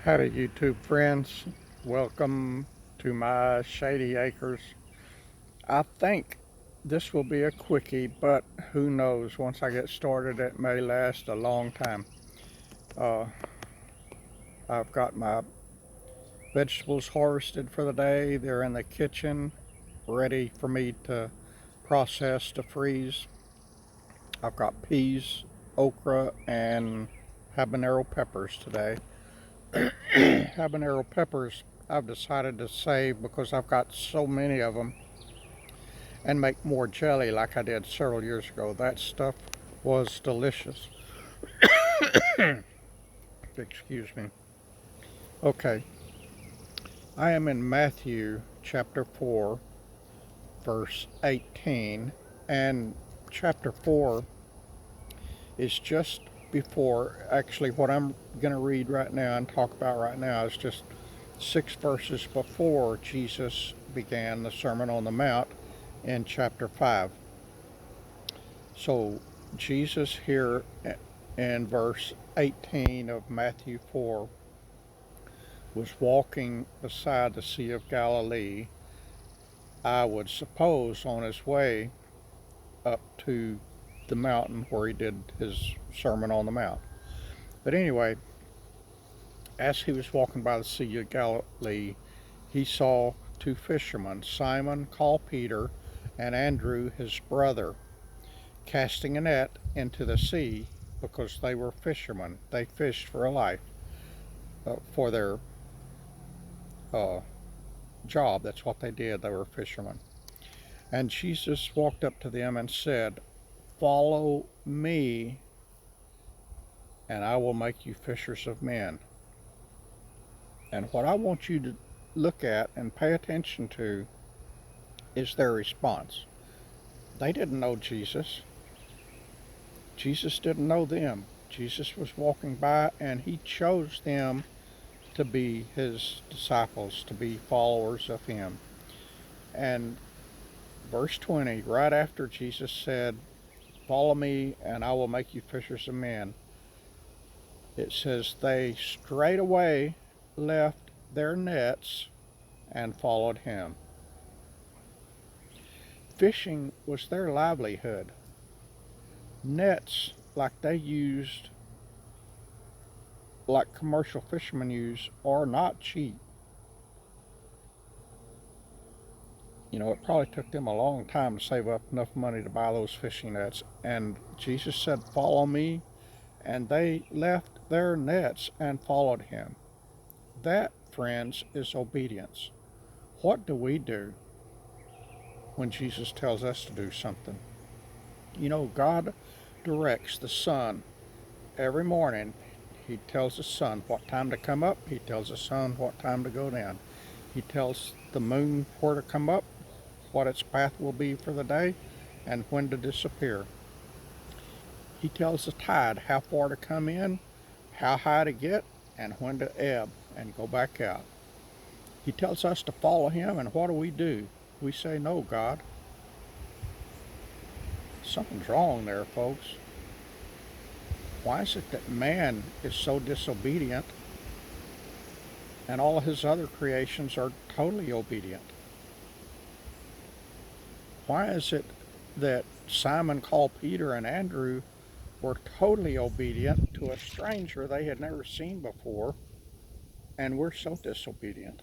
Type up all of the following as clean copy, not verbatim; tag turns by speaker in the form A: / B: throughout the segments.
A: Howdy YouTube friends, welcome to my shady acres. I think this will be a quickie, but who knows, once I get started it may last a long time. Uh, I've got my vegetables harvested for the day. They're in the kitchen ready for me to process to freeze. I've got peas, okra, and habanero peppers today. Habanero peppers I've decided to save because I've got so many of them and make more jelly like I did several years ago. That stuff was delicious. Excuse me. Okay, I am in Matthew chapter 4, verse 18, and chapter 4 is just before, actually, what I'm going to read right now and talk about right now is just 6 verses before Jesus began the Sermon on the Mount in chapter 5. So, Jesus here in verse 18 of Matthew 4 was walking beside the Sea of Galilee, I would suppose on his way up to the mountain where he did his Sermon on the Mount. But anyway, as he was walking by the Sea of Galilee, he saw two fishermen, Simon called Peter and Andrew his brother, casting a net into the sea because they were fishermen. They fished for a life, for their uh, job. That's what they did. They were fishermen. And Jesus walked up to them and said, "Follow me, and I will make you fishers of men." And what I want you to look at and pay attention to is their response. They didn't know Jesus. Jesus didn't know them. Jesus was walking by and he chose them to be his disciples, to be followers of him. And verse 20, right after Jesus said, "Follow me and I will make you fishers of men," it says, "They straightway left their nets and followed him." Fishing was their livelihood. Nets like they used, like commercial fishermen use, are not cheap. You know, it probably took them a long time to save up enough money to buy those fishing nets. And Jesus said, "Follow me." And they left their nets and followed him. That, friends, is obedience. What do we do when Jesus tells us to do something? You know, God directs the sun every morning. He tells the sun what time to come up. He tells the sun what time to go down. He tells the moon where to come up, what its path will be for the day, and when to disappear. He tells the tide how far to come in, how high to get, and when to ebb and go back out. He tells us to follow him, and what do? We say, "No, God." Something's wrong there, folks. Why is it that man is so disobedient and all his other creations are totally obedient? Why is it that Simon called Peter and Andrew were totally obedient to a stranger they had never seen before, and we're so disobedient?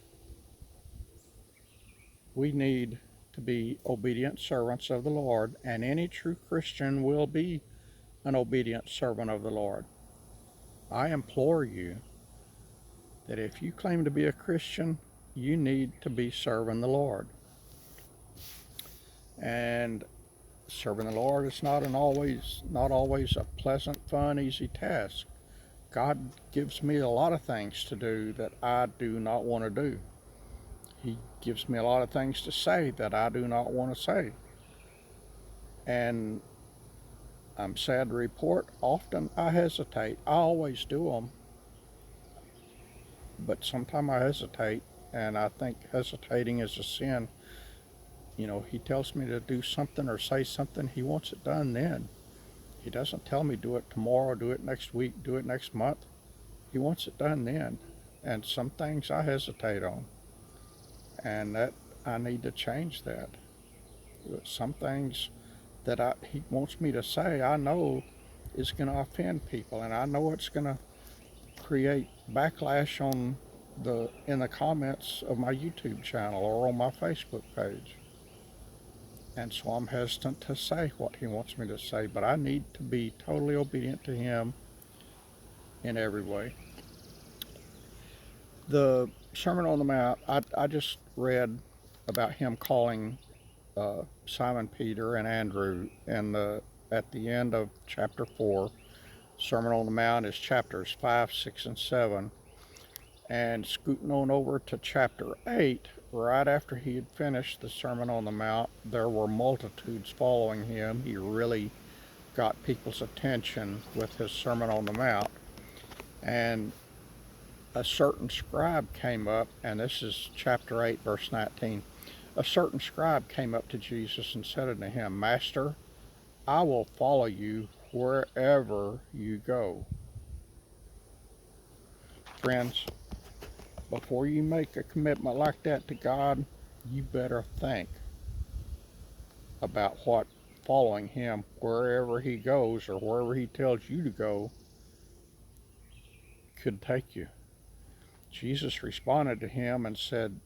A: We need to be obedient servants of the Lord, and any true Christian will be an obedient servant of the Lord. I implore you that if you claim to be a Christian, you need to be serving the Lord. And serving the Lord is not always a pleasant, fun, easy task. God gives me a lot of things to do that I do not want to do. He gives me a lot of things to say that I do not want to say. And I'm sad to report, often I hesitate. I always do them, but sometimes I hesitate, and I think hesitating is a sin. You know, he tells me to do something or say something, he wants it done then. He doesn't tell me do it tomorrow, do it next week, do it next month. He wants it done then. and some things I hesitate on, and that I need to change that. Some things that he wants me to say, I know is going to offend people, and I know it's going to create backlash on the in the comments of my YouTube channel or on my Facebook page. And so I'm hesitant to say what he wants me to say, but I need to be totally obedient to him in every way. The Sermon on the Mount, I just read about him calling Simon Peter and Andrew, and at the end of chapter 4. Sermon on the Mount is chapters 5, 6, and 7. And scooting on over to chapter 8, right after he had finished the Sermon on the Mount, there were multitudes following him. He really got people's attention with his Sermon on the Mount. And a certain scribe came up, and this is chapter 8, verse 19. A certain scribe came up to Jesus and said unto him, Master, I will follow you wherever you go. Friends, before you make a commitment like that to God, you better think about what following him wherever he goes or wherever he tells you to go could take you. Jesus responded to him and said,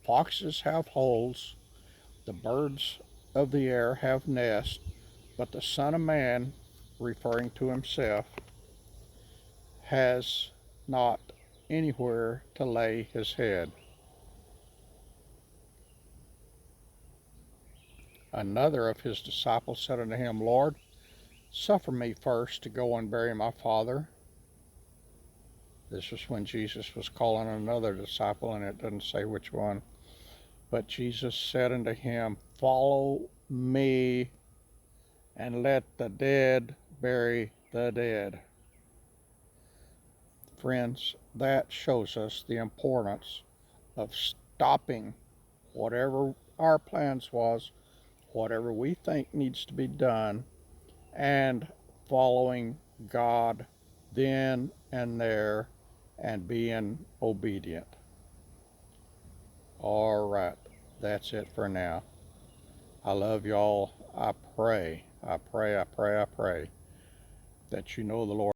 A: Foxes have holes, the birds of the air have nests, but the Son of Man, referring to himself, has not anywhere to lay his head. Another of his disciples said unto him, Lord, suffer me first to go and bury my father. This was when Jesus was calling another disciple, and it doesn't say which one. But Jesus said unto him, Follow me, and let the dead bury the dead. Friends, that shows us the importance of stopping whatever our plans was, whatever we think needs to be done, and following God then and there and being obedient. All right, that's it for now. I love y'all. I pray that you know the Lord.